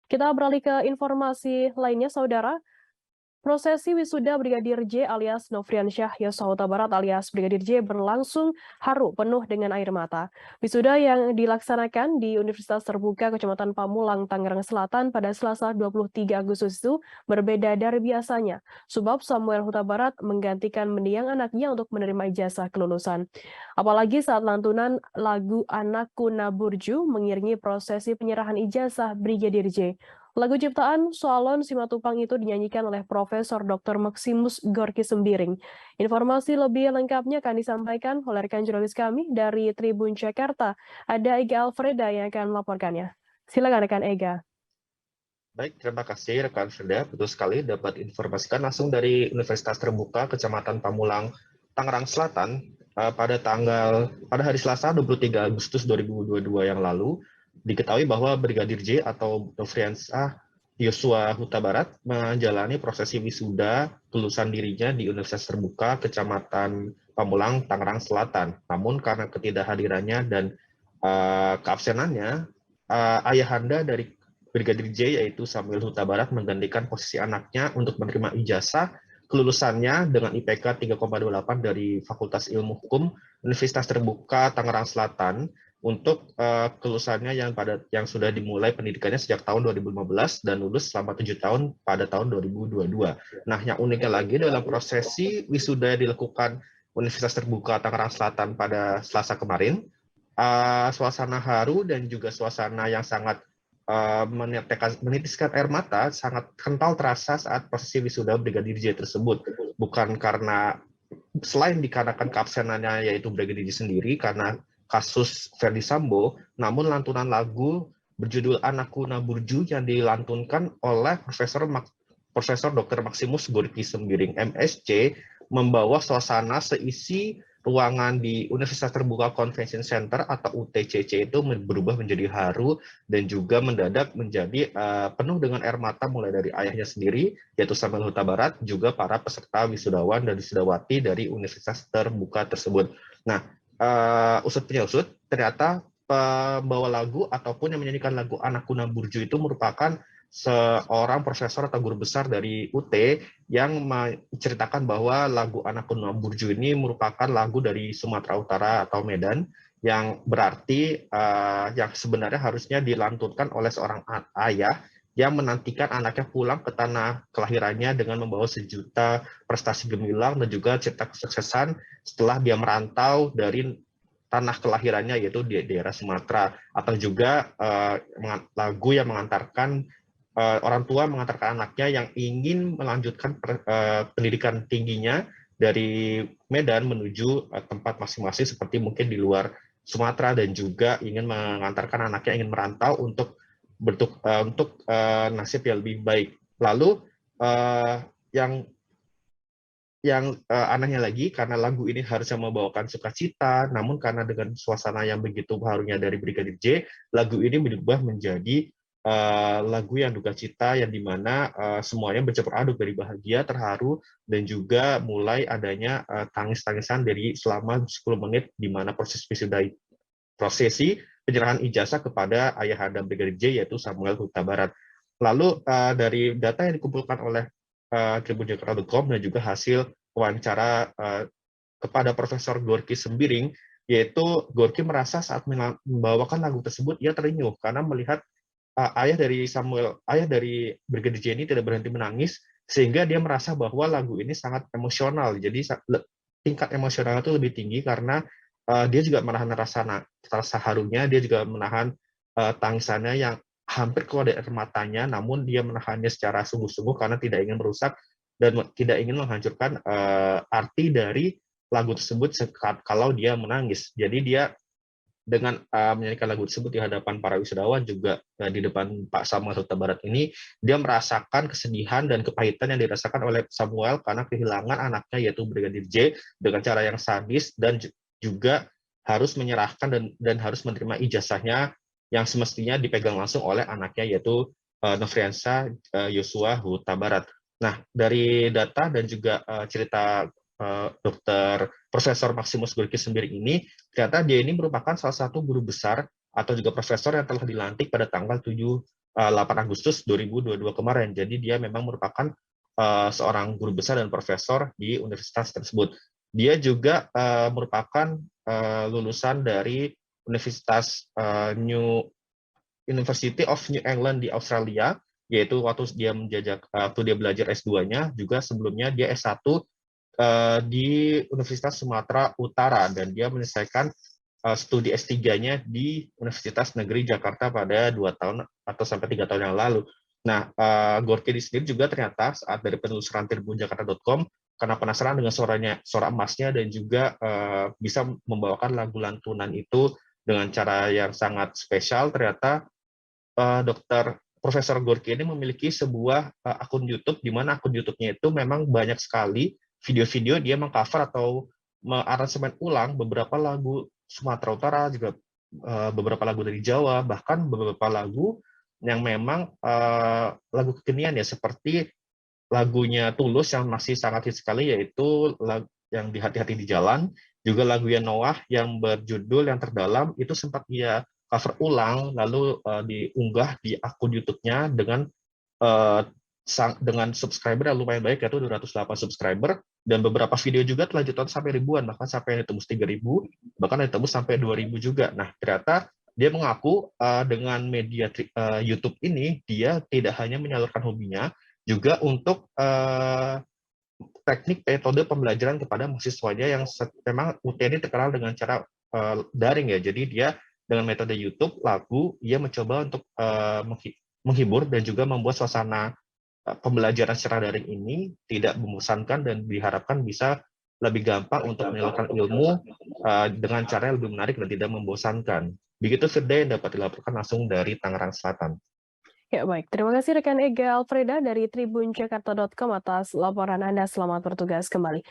Kita beralih ke informasi lainnya, Saudara. Prosesi wisuda Brigadir J alias Nofriansyah Yosua Huta Barat alias Brigadir J berlangsung haru penuh dengan air mata. Wisuda yang dilaksanakan di Universitas Terbuka Kecamatan Pamulang, Tangerang Selatan pada Selasa 23 Agustus itu berbeda dari biasanya, sebab Samuel Huta Barat menggantikan mendiang anaknya untuk menerima ijazah kelulusan. Apalagi saat lantunan lagu Anakku Naburju mengiringi prosesi penyerahan ijazah Brigadir J. Lagu ciptaan Soalon Simatupang itu dinyanyikan oleh Profesor Dr. Maximus Gorky Sembiring. Informasi lebih lengkapnya akan disampaikan oleh rekan jurnalis kami dari Tribun Jakarta. Ada Ega Alfreda yang akan melaporkannya. Silakan rekan Ega. Baik, terima kasih rekan Frida. Betul sekali dapat informasikan langsung dari Universitas Terbuka Kecamatan Pamulang, Tangerang Selatan pada hari Selasa 23 Agustus 2022 yang lalu diketahui bahwa Brigadir J atau Nofriansah Yosua Huta Barat menjalani prosesi wisuda kelulusan dirinya di Universitas Terbuka Kecamatan Pamulang, Tangerang Selatan. Namun karena ketidakhadirannya dan keabsenannya, ayahanda dari Brigadir J yaitu Samuel Huta Barat menggantikan posisi anaknya untuk menerima ijazah kelulusannya dengan IPK 3,28 dari Fakultas Ilmu Hukum Universitas Terbuka Tangerang Selatan untuk kelulusannya yang sudah dimulai pendidikannya sejak tahun 2015 dan lulus selama 7 tahun pada tahun 2022. Nah, yang uniknya lagi dalam prosesi wisuda yang dilakukan Universitas Terbuka Tangerang Selatan pada Selasa kemarin, suasana haru dan juga suasana yang sangat menitiskan air mata sangat kental terasa saat prosesi wisuda Brigadir J tersebut. Bukan karena selain dikarenakan keabsenannya yaitu Brigadir J sendiri karena kasus Verdi Sambo, namun lantunan lagu berjudul Anakku Naburju yang dilantunkan oleh Profesor Dr. Maximus Gorky Sembiring MSc membawa suasana seisi ruangan di Universitas Terbuka Convention Center atau UTCC itu berubah menjadi haru dan juga mendadak menjadi penuh dengan air mata mulai dari ayahnya sendiri yaitu Samuel Huta Barat juga para peserta wisudawan dan wisudawati dari Universitas Terbuka tersebut. Nah, usut punya usut ternyata pembawa lagu ataupun yang menyanyikan lagu Anakku Naburju itu merupakan seorang profesor atau guru besar dari UT yang menceritakan bahwa lagu Anakku Naburju ini merupakan lagu dari Sumatera Utara atau Medan yang berarti yang sebenarnya harusnya dilantunkan oleh seorang ayah yang menantikan anaknya pulang ke tanah kelahirannya dengan membawa sejuta prestasi gemilang dan juga cerita kesuksesan setelah dia merantau dari tanah kelahirannya yaitu di daerah Sumatera, atau juga lagu yang mengantarkan orang tua mengantarkan anaknya yang ingin melanjutkan pendidikan tingginya dari Medan menuju tempat masing-masing seperti mungkin di luar Sumatera dan juga ingin mengantarkan anaknya ingin merantau untuk nasib yang lebih baik. Lalu yang anehnya lagi karena lagu ini harusnya membawakan sukacita, namun karena dengan suasana yang begitu harunya dari Brigadir J, lagu ini berubah menjadi lagu yang duka cita yang dimana semuanya bercampur aduk dari bahagia, terharu, dan juga mulai adanya tangis-tangisan dari selama 10 menit di mana prosesi penyerahan ijazah kepada ayahanda Brigadir J yaitu Samuel Huta Barat. Lalu dari data yang dikumpulkan oleh tribunjakarta.com dan juga hasil wawancara kepada Profesor Gorky Sembiring, yaitu Gorky merasa saat membawakan lagu tersebut ia terenyuh karena melihat ayah dari Brigadir J ini tidak berhenti menangis sehingga dia merasa bahwa lagu ini sangat emosional. Jadi tingkat emosional itu lebih tinggi karena dia juga menahan rasa harunya, dia juga menahan tangisannya yang hampir keluar dari air matanya, namun dia menahannya secara sungguh-sungguh karena tidak ingin merusak dan tidak ingin menghancurkan arti dari lagu tersebut kalau dia menangis. Jadi dia dengan menyanyikan lagu tersebut di hadapan para wisudawan juga di depan Pak Samuel Huta Barat ini, dia merasakan kesedihan dan kepahitan yang dirasakan oleh Samuel karena kehilangan anaknya yaitu Brigadir J dengan cara yang sadis dan juga harus menyerahkan dan harus menerima ijazahnya yang semestinya dipegang langsung oleh anaknya yaitu Nofriansah Yosua Huta Barat. Nah, dari data dan juga cerita Dr. Profesor Maximus Gorky Sembiring ini, ternyata dia ini merupakan salah satu guru besar atau juga profesor yang telah dilantik pada tanggal 7 8 Agustus 2022 kemarin. Jadi dia memang merupakan seorang guru besar dan profesor di universitas tersebut. Dia juga merupakan lulusan dari University of New England di Australia, yaitu waktu dia belajar S2-nya, juga sebelumnya dia S1 di Universitas Sumatera Utara, dan dia menyelesaikan studi S3-nya di Universitas Negeri Jakarta pada 2 tahun atau sampai 3 tahun yang lalu. Nah, Gorky sendiri juga ternyata saat dari penelusuran tribunjakarta.com, karena penasaran dengan suara emasnya dan juga bisa membawakan lagu lantunan itu dengan cara yang sangat spesial, ternyata Dokter Profesor Gorky ini memiliki sebuah akun YouTube, di mana akun YouTube-nya itu memang banyak sekali video-video dia mengcover atau mengaransemen ulang beberapa lagu Sumatera Utara, juga beberapa lagu dari Jawa, bahkan beberapa lagu yang memang lagu kekinian ya, seperti lagunya Tulus yang masih sangat hits sekali, yaitu yang di Hati-Hati di Jalan, juga lagunya Noah yang berjudul Yang Terdalam, itu sempat dia cover ulang, lalu diunggah di akun YouTube-nya uh, dengan subscriber yang lumayan baik, yaitu 208 subscriber, dan beberapa video juga telah ditonton sampai ribuan, bahkan sampai yang ditembus 3.000, bahkan yang ditembus sampai 2.000 juga. Nah, ternyata dia mengaku dengan media YouTube ini, dia tidak hanya menyalurkan hobinya, juga untuk teknik metode pembelajaran kepada mahasiswanya yang memang UT ini terkenal dengan cara daring ya. Jadi dia dengan metode YouTube, lagu, ia mencoba untuk menghibur dan juga membuat suasana pembelajaran secara daring ini tidak membosankan dan diharapkan bisa lebih gampang untuk menyalurkan ilmu dengan cara yang lebih menarik dan tidak membosankan. Begitu Firda yang dapat dilaporkan langsung dari Tangerang Selatan. Ya baik, terima kasih rekan Ega Alfreda dari tribunjakarta.com atas laporan Anda. Selamat bertugas kembali.